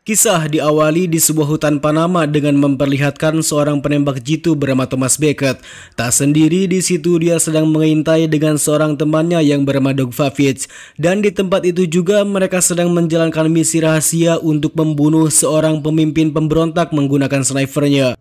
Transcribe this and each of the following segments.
Kisah diawali di sebuah hutan Panama dengan memperlihatkan seorang penembak jitu bernama Thomas Becket. Tak sendiri di situ, dia sedang mengintai dengan seorang temannya yang bernama Doug Favich. Dan di tempat itu juga mereka sedang menjalankan misi rahasia untuk membunuh seorang pemimpin pemberontak menggunakan snipernya.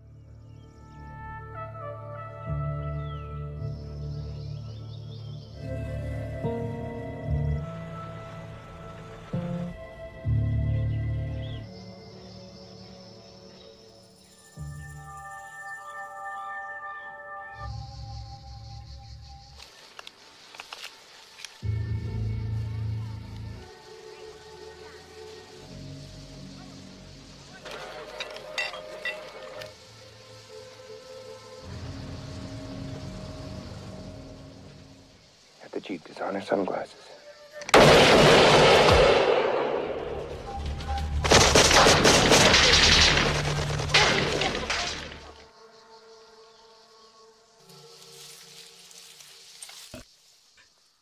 The Jeep designer sunglasses.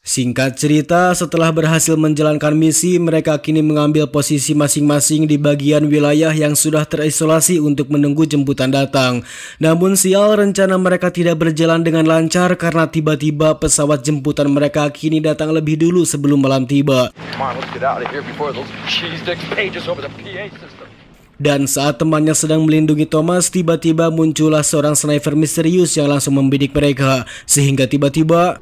Singkat cerita, setelah berhasil menjalankan misi, mereka kini mengambil posisi masing-masing di bagian wilayah yang sudah terisolasi untuk menunggu jemputan datang. Namun sial, rencana mereka tidak berjalan dengan lancar karena tiba-tiba pesawat jemputan mereka kini datang lebih dulu sebelum malam tiba. Dan saat temannya sedang melindungi Thomas, tiba-tiba muncullah seorang sniper misterius yang langsung membidik mereka. Sehingga tiba-tiba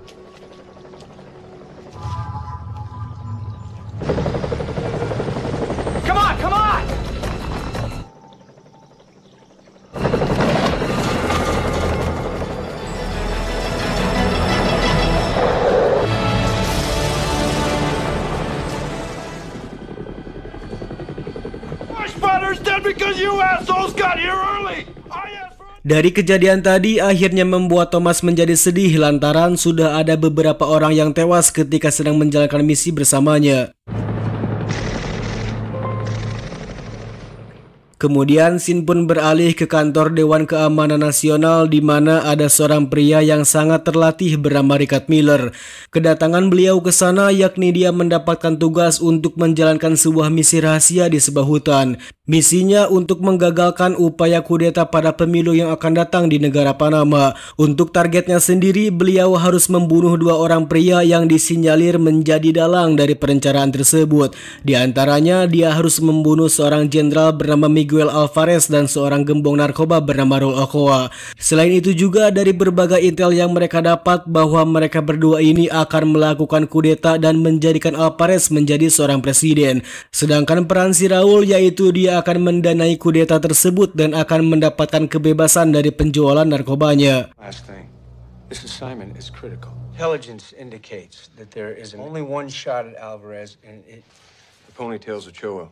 dari kejadian tadi akhirnya membuat Thomas menjadi sedih lantaran sudah ada beberapa orang yang tewas ketika sedang menjalankan misi bersamanya. Kemudian scene pun beralih ke kantor Dewan Keamanan Nasional di mana ada seorang pria yang sangat terlatih bernama Richard Miller. Kedatangan beliau ke sana yakni dia mendapatkan tugas untuk menjalankan sebuah misi rahasia di sebuah hutan. Misinya untuk menggagalkan upaya kudeta pada pemilu yang akan datang di negara Panama. Untuk targetnya sendiri, beliau harus membunuh dua orang pria yang disinyalir menjadi dalang dari perencanaan tersebut. Di antaranya, dia harus membunuh seorang jenderal bernama Miguel Alvarez dan seorang gembong narkoba bernama Raul Ochoa. Selain itu juga dari berbagai intel yang mereka dapat bahwa mereka berdua ini akan melakukan kudeta dan menjadikan Alvarez menjadi seorang presiden. Sedangkan peran si Raul yaitu dia akan mendanai kudeta tersebut dan akan mendapatkan kebebasan dari penjualan narkobanya. This assignment is critical. Intelligence indicates that there is only one shot at Alvarez and the ponytails of Choa.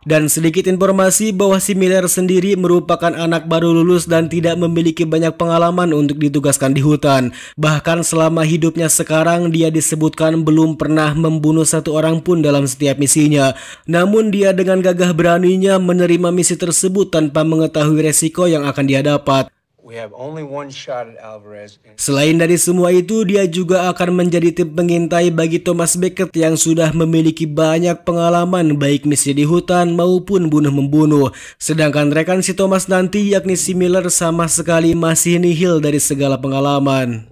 Dan sedikit informasi bahwa si Miller sendiri merupakan anak baru lulus dan tidak memiliki banyak pengalaman untuk ditugaskan di hutan. Bahkan selama hidupnya sekarang dia disebutkan belum pernah membunuh satu orang pun dalam setiap misinya. Namun dia dengan gagah beraninya menerima misi tersebut tanpa mengetahui resiko yang akan dia dapat. Selain dari semua itu, dia juga akan menjadi tim pengintai bagi Thomas Becket yang sudah memiliki banyak pengalaman baik misi di hutan maupun bunuh-membunuh. Sedangkan rekan si Thomas nanti yakni si Miller sama sekali masih nihil dari segala pengalaman.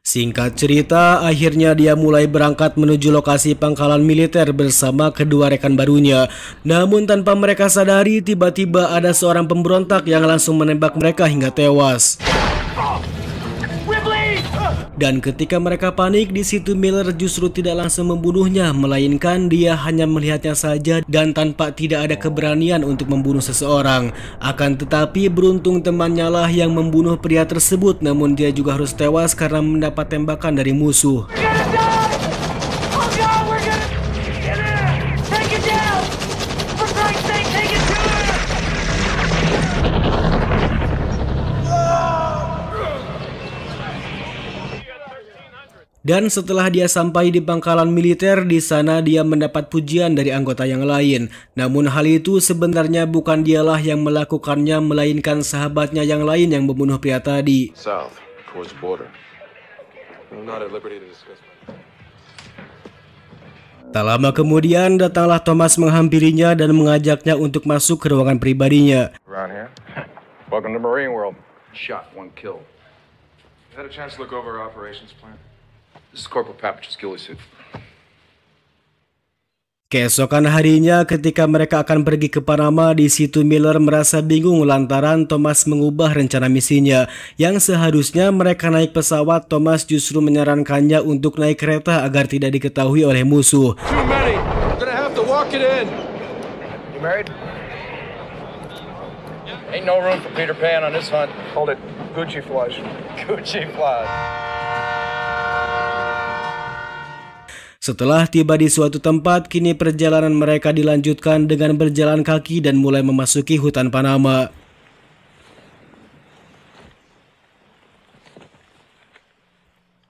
Singkat cerita, akhirnya dia mulai berangkat menuju lokasi pangkalan militer bersama kedua rekan barunya. Namun tanpa mereka sadari, tiba-tiba ada seorang pemberontak yang langsung menembak mereka hingga tewas. Dan ketika mereka panik, di situ Miller justru tidak langsung membunuhnya, melainkan dia hanya melihatnya saja dan tanpa tidak ada keberanian untuk membunuh seseorang. Akan tetapi beruntung temannya lah yang membunuh pria tersebut, namun dia juga harus tewas karena mendapat tembakan dari musuh. Dan setelah dia sampai di pangkalan militer, di sana dia mendapat pujian dari anggota yang lain. Namun hal itu sebenarnya bukan dialah yang melakukannya, melainkan sahabatnya yang lain yang membunuh pria tadi. South, towards the border. I'm not at liberty to discuss. Tak lama kemudian datanglah Thomas menghampirinya dan mengajaknya untuk masuk ke ruangan pribadinya. Around here. Welcome to Marine World. Shot, one killed. You had a chance to look over our operations plan? This is Corporal Papich's ghillie suit. Keesokan harinya ketika mereka akan pergi ke Panama, di situ Miller merasa bingung lantaran Thomas mengubah rencana misinya. Yang seharusnya mereka naik pesawat, Thomas justru menyarankannya untuk naik kereta agar tidak diketahui oleh musuh. Too many. We're gonna have to walk it in. You married? Ain't no room for Peter Pan on this hunt. Hold it. Gucci flush. Gucci flush. Setelah tiba di suatu tempat, kini perjalanan mereka dilanjutkan dengan berjalan kaki dan mulai memasuki hutan Panama.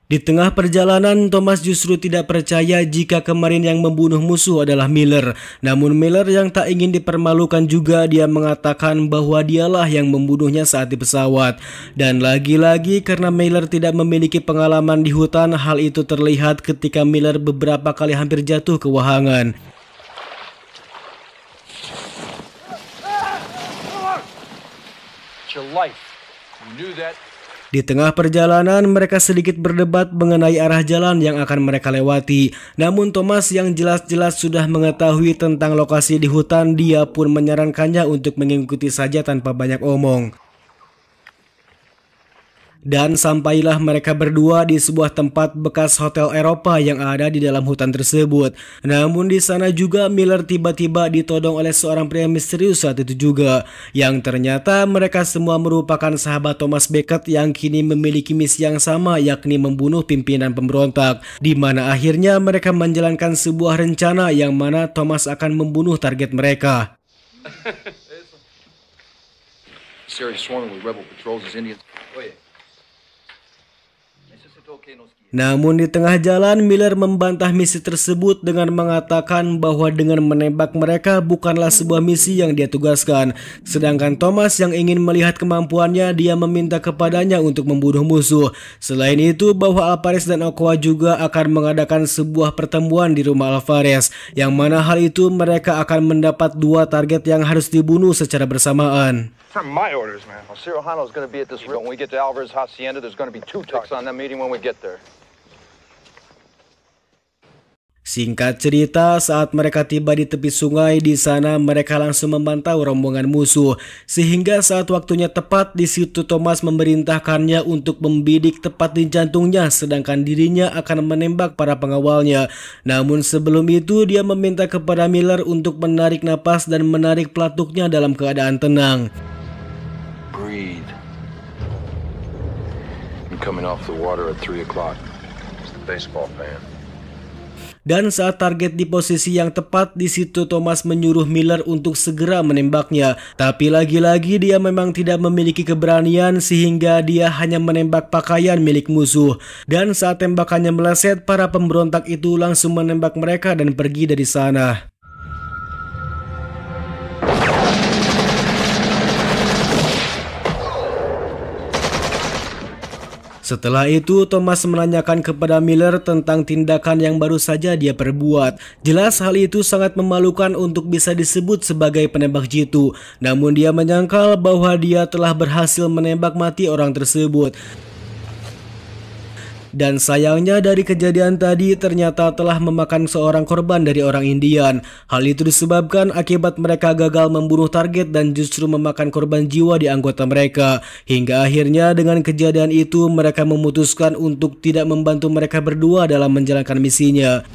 Di tengah perjalanan, Thomas justru tidak percaya jika kemarin yang membunuh musuh adalah Miller. Namun Miller yang tak ingin dipermalukan juga, dia mengatakan bahwa dialah yang membunuhnya saat di pesawat. Dan lagi-lagi karena Miller tidak memiliki pengalaman di hutan, hal itu terlihat ketika Miller beberapa kali hampir jatuh ke wahangan. It's your life. You knew that. Di tengah perjalanan, mereka sedikit berdebat mengenai arah jalan yang akan mereka lewati. Namun Thomas yang jelas-jelas sudah mengetahui tentang lokasi di hutan, dia pun menyarankannya untuk mengikuti saja tanpa banyak omong. Dan sampailah mereka berdua di sebuah tempat bekas hotel Eropa yang ada di dalam hutan tersebut. Namun di sana juga Miller tiba-tiba ditodong oleh seorang pria misterius saat itu juga. Yang ternyata mereka semua merupakan sahabat Thomas Becket yang kini memiliki misi yang sama, yakni membunuh pimpinan pemberontak. Di mana akhirnya mereka menjalankan sebuah rencana yang mana Thomas akan membunuh target mereka. Serious swarming with rebel patrols as Indians. Oh yeah. Namun di tengah jalan, Miller membantah misi tersebut dengan mengatakan bahwa dengan menembak mereka bukanlah sebuah misi yang dia tugaskan. Sedangkan Thomas yang ingin melihat kemampuannya, dia meminta kepadanya untuk membunuh musuh. Selain itu, bahwa Alvarez dan Ochoa juga akan mengadakan sebuah pertemuan di rumah Alvarez, yang mana hal itu mereka akan mendapat dua target yang harus dibunuh secara bersamaan. From my orders, man. Well, Cirohano's going to be at this. When we get to Alvarez Hacienda, there's going to be 2 talks on that meeting when we get there. Singkat cerita, saat mereka tiba di tepi sungai, di sana mereka langsung memantau rombongan musuh. Sehingga saat waktunya tepat, di situ Thomas memerintahkannya untuk membidik tepat di jantungnya, sedangkan dirinya akan menembak para pengawalnya. Namun sebelum itu, dia meminta kepada Miller untuk menarik napas dan menarik pelatuknya dalam keadaan tenang. Breathe. I'm coming off the water at 3 o'clock. It's the baseball fan. Dan saat target di posisi yang tepat, di situ Thomas menyuruh Miller untuk segera menembaknya. Tapi lagi-lagi dia memang tidak memiliki keberanian sehingga dia hanya menembak pakaian milik musuh. Dan saat tembakannya meleset, para pemberontak itu langsung menembak mereka dan pergi dari sana. Setelah itu, Thomas menanyakan kepada Miller tentang tindakan yang baru saja dia perbuat. Jelas hal itu sangat memalukan untuk bisa disebut sebagai penembak jitu. Namun dia menyangkal bahwa dia telah berhasil menembak mati orang tersebut. Dan sayangnya dari kejadian tadi ternyata telah memakan seorang korban dari orang Indian. Hal itu disebabkan akibat mereka gagal membunuh target dan justru memakan korban jiwa di anggota mereka. Hingga akhirnya dengan kejadian itu mereka memutuskan untuk tidak membantu mereka berdua dalam menjalankan misinya.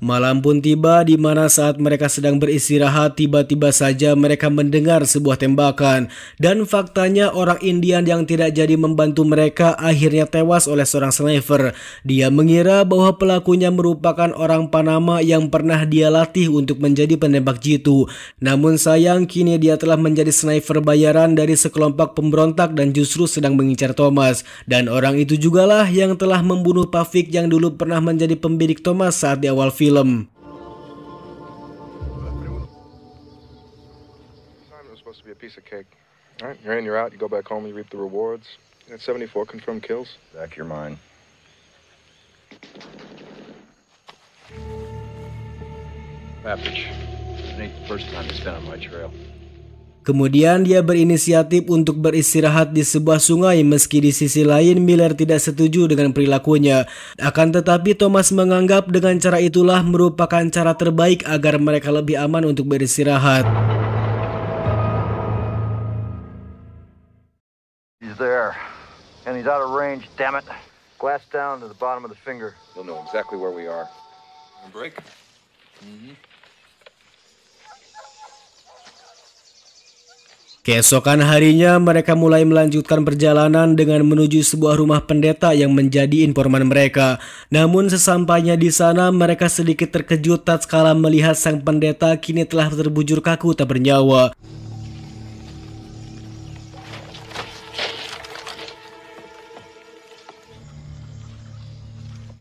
Malam pun tiba di mana saat mereka sedang beristirahat, tiba-tiba saja mereka mendengar sebuah tembakan. Dan faktanya orang Indian yang tidak jadi membantu mereka akhirnya tewas oleh seorang sniper. Dia mengira bahwa pelakunya merupakan orang Panama yang pernah dia latih untuk menjadi penembak jitu. Namun sayang kini dia telah menjadi sniper bayaran dari sekelompok pemberontak dan justru sedang mengincar Thomas. Dan orang itu jugalah yang telah membunuh Pavik yang dulu pernah menjadi pembidik Thomas saat di awal film. Simon was supposed to be a piece of cake. All right, you're in, you're out. You go back home, you reap the rewards. You got 74 confirmed kills. Back your mind. Average. It ain't the first time he's been on my trail. Kemudian dia berinisiatif untuk beristirahat di sebuah sungai meski di sisi lain Miller tidak setuju dengan perilakunya. Akan tetapi Thomas menganggap dengan cara itulah merupakan cara terbaik agar mereka lebih aman untuk beristirahat. He's there. And he's out of range, damn it. Glass down to the bottom of the finger. You'll know exactly where we are. Break? Keesokan harinya mereka mulai melanjutkan perjalanan dengan menuju sebuah rumah pendeta yang menjadi informan mereka. Namun sesampainya di sana mereka sedikit terkejut tatkala melihat sang pendeta kini telah terbujur kaku tak bernyawa.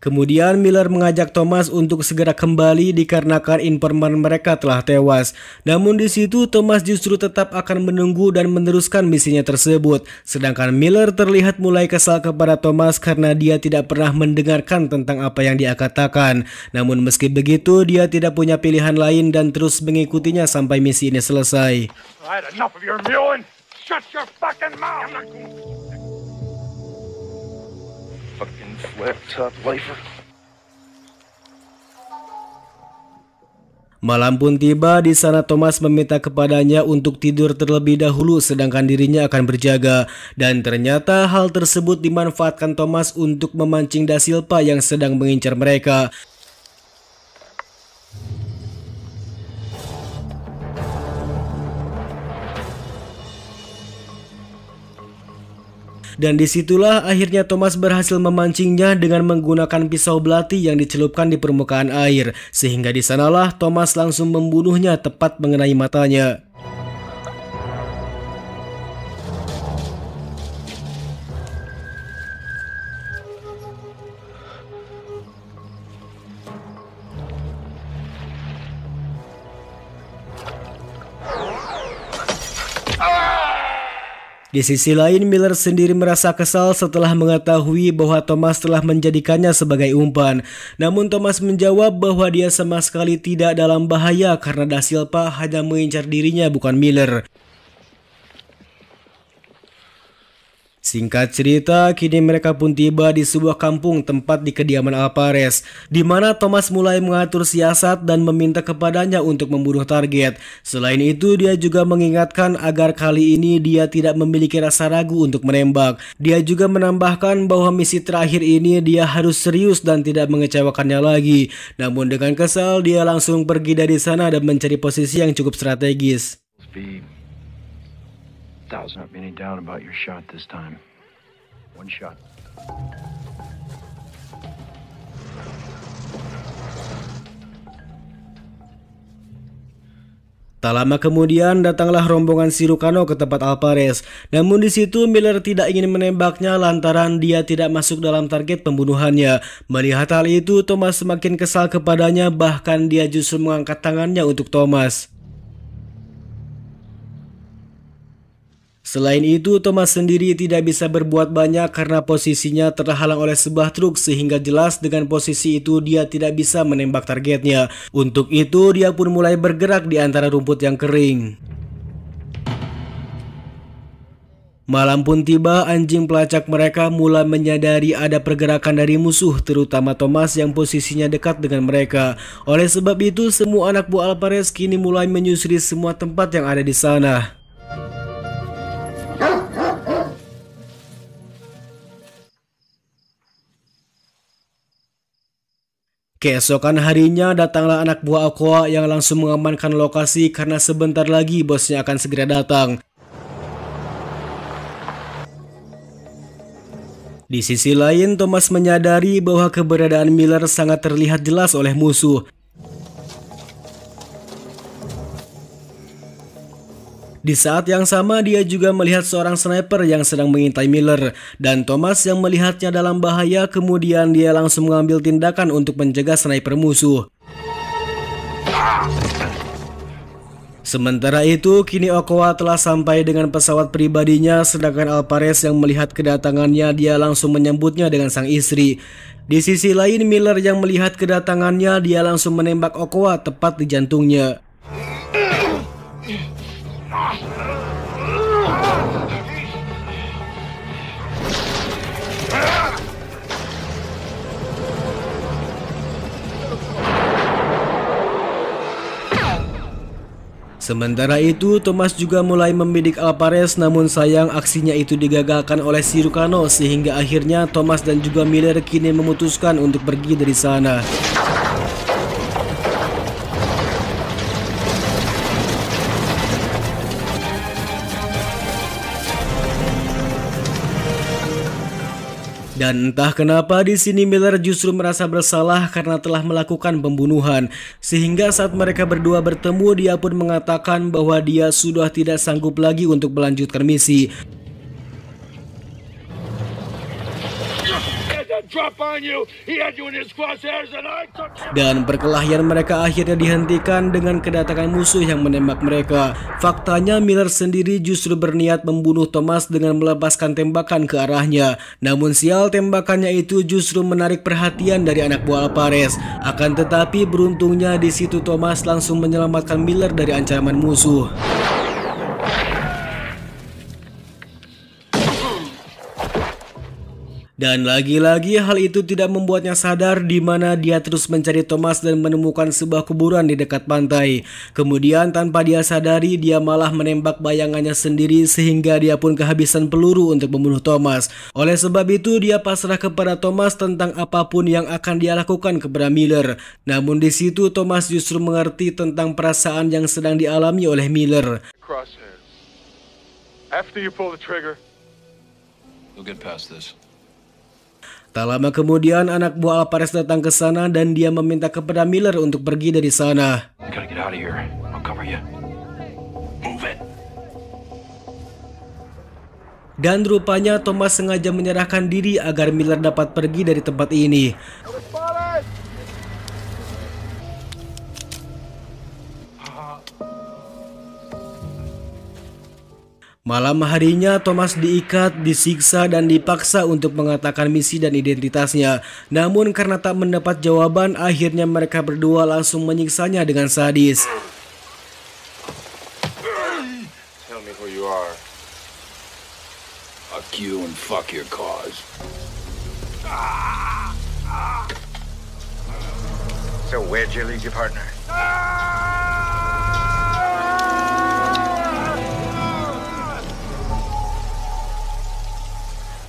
Kemudian Miller mengajak Thomas untuk segera kembali dikarenakan informan mereka telah tewas. Namun di situ Thomas justru tetap akan menunggu dan meneruskan misinya tersebut. Sedangkan Miller terlihat mulai kesal kepada Thomas karena dia tidak pernah mendengarkan tentang apa yang dia katakan. Namun meski begitu dia tidak punya pilihan lain dan terus mengikutinya sampai misi ini selesai. I had enough of your mewing. Shut your fucking mouth. Fucking flat-top lifer. Malam pun tiba. Di sana Thomas meminta kepadanya untuk tidur terlebih dahulu sedangkan dirinya akan berjaga. Dan ternyata hal tersebut dimanfaatkan Thomas untuk memancing Da Silva yang sedang mengincar mereka. Dan disitulah akhirnya Thomas berhasil memancingnya dengan menggunakan pisau belati yang dicelupkan di permukaan air. Sehingga di sanalah Thomas langsung membunuhnya tepat mengenai matanya. Di sisi lain, Miller sendiri merasa kesal setelah mengetahui bahwa Thomas telah menjadikannya sebagai umpan. Namun Thomas menjawab bahwa dia sama sekali tidak dalam bahaya karena Da Silva hanya mengincar dirinya bukan Miller. Singkat cerita, kini mereka pun tiba di sebuah kampung tempat di kediaman Alvarez, di mana Thomas mulai mengatur siasat dan meminta kepadanya untuk membunuh target. Selain itu, dia juga mengingatkan agar kali ini dia tidak memiliki rasa ragu untuk menembak. Dia juga menambahkan bahwa misi terakhir ini dia harus serius dan tidak mengecewakannya lagi. Namun dengan kesal, dia langsung pergi dari sana dan mencari posisi yang cukup strategis. Not many doubt about your shot this time. One shot. Tak lama kemudian datanglah rombongan Sirukano ke tempat Alvarez. Namun di situ Miller tidak ingin menembaknya lantaran dia tidak masuk dalam target pembunuhannya. Melihat hal itu, Thomas semakin kesal kepadanya, bahkan dia justru mengangkat tangannya untuk Thomas. Selain itu, Thomas sendiri tidak bisa berbuat banyak karena posisinya terhalang oleh sebuah truk sehingga jelas dengan posisi itu dia tidak bisa menembak targetnya. Untuk itu, dia pun mulai bergerak di antara rumput yang kering. Malam pun tiba, anjing pelacak mereka mulai menyadari ada pergerakan dari musuh, terutama Thomas yang posisinya dekat dengan mereka. Oleh sebab itu, semua anak buah Alvarez kini mulai menyusuri semua tempat yang ada di sana. Keesokan harinya datanglah anak buah Okoa yang langsung mengamankan lokasi karena sebentar lagi bosnya akan segera datang. Di sisi lain, Thomas menyadari bahwa keberadaan Miller sangat terlihat jelas oleh musuh. Di saat yang sama dia juga melihat seorang sniper yang sedang mengintai Miller, dan Thomas yang melihatnya dalam bahaya kemudian dia langsung mengambil tindakan untuk mencegah sniper musuh. Sementara itu, kini Okoa telah sampai dengan pesawat pribadinya, sedangkan Alvarez yang melihat kedatangannya, dia langsung menyambutnya dengan sang istri. Di sisi lain, Miller yang melihat kedatangannya, dia langsung menembak Okoa tepat di jantungnya. Sementara itu, Thomas juga mulai membidik Alvarez, namun sayang aksinya itu digagalkan oleh Cirujano sehingga akhirnya Thomas dan juga Miller kini memutuskan untuk pergi dari sana. Dan entah kenapa di sini Miller justru merasa bersalah karena telah melakukan pembunuhan. Sehingga saat mereka berdua bertemu, dia pun mengatakan bahwa dia sudah tidak sanggup lagi untuk melanjutkan misi. Dan perkelahian mereka akhirnya dihentikan dengan kedatangan musuh yang menembak mereka. Faktanya Miller sendiri justru berniat membunuh Thomas dengan melepaskan tembakan ke arahnya. Namun sial, tembakannya itu justru menarik perhatian dari anak buah Alvarez. Akan tetapi beruntungnya di situ Thomas langsung menyelamatkan Miller dari ancaman musuh. Dan lagi-lagi hal itu tidak membuatnya sadar di mana dia terus mencari Thomas dan menemukan sebuah kuburan di dekat pantai. Kemudian tanpa dia sadari, dia malah menembak bayangannya sendiri sehingga dia pun kehabisan peluru untuk membunuh Thomas. Oleh sebab itu dia pasrah kepada Thomas tentang apapun yang akan dia lakukan kepada Miller. Namun di situ Thomas justru mengerti tentang perasaan yang sedang dialami oleh Miller. Crosshairs. After you pull the trigger, We'll get past this. Tak lama kemudian anak buah Alvarez datang ke sana dan dia meminta kepada Miller untuk pergi dari sana. I gotta get out of here. I'll cover you. Move it. Dan rupanya Thomas sengaja menyerahkan diri agar Miller dapat pergi dari tempat ini. Malam harinya Thomas diikat, disiksa, dan dipaksa untuk mengatakan misi dan identitasnya. Namun karena tak mendapat jawaban, akhirnya mereka berdua langsung menyiksanya dengan sadis. tell me who you are. Fuck you and fuck your cause. So where'd you leave your partner?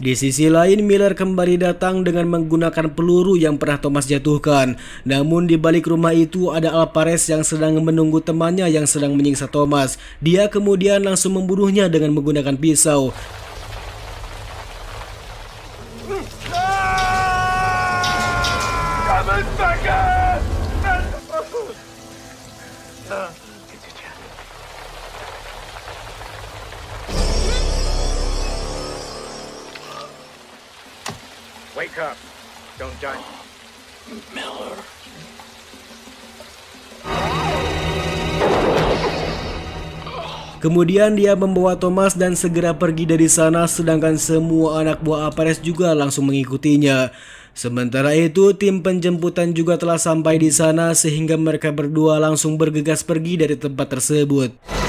Di sisi lain, Miller kembali datang dengan menggunakan peluru yang pernah Thomas jatuhkan. Namun di balik rumah itu ada Alvarez yang sedang menunggu temannya yang sedang menyiksa Thomas. Dia kemudian langsung membunuhnya dengan menggunakan pisau. Wake up. Don't die. Miller. Kemudian dia membawa Thomas dan segera pergi dari sana, sedangkan semua anak buah Alvarez juga langsung mengikutinya. Sementara itu, tim penjemputan juga telah sampai di sana sehingga mereka berdua langsung bergegas pergi dari tempat tersebut.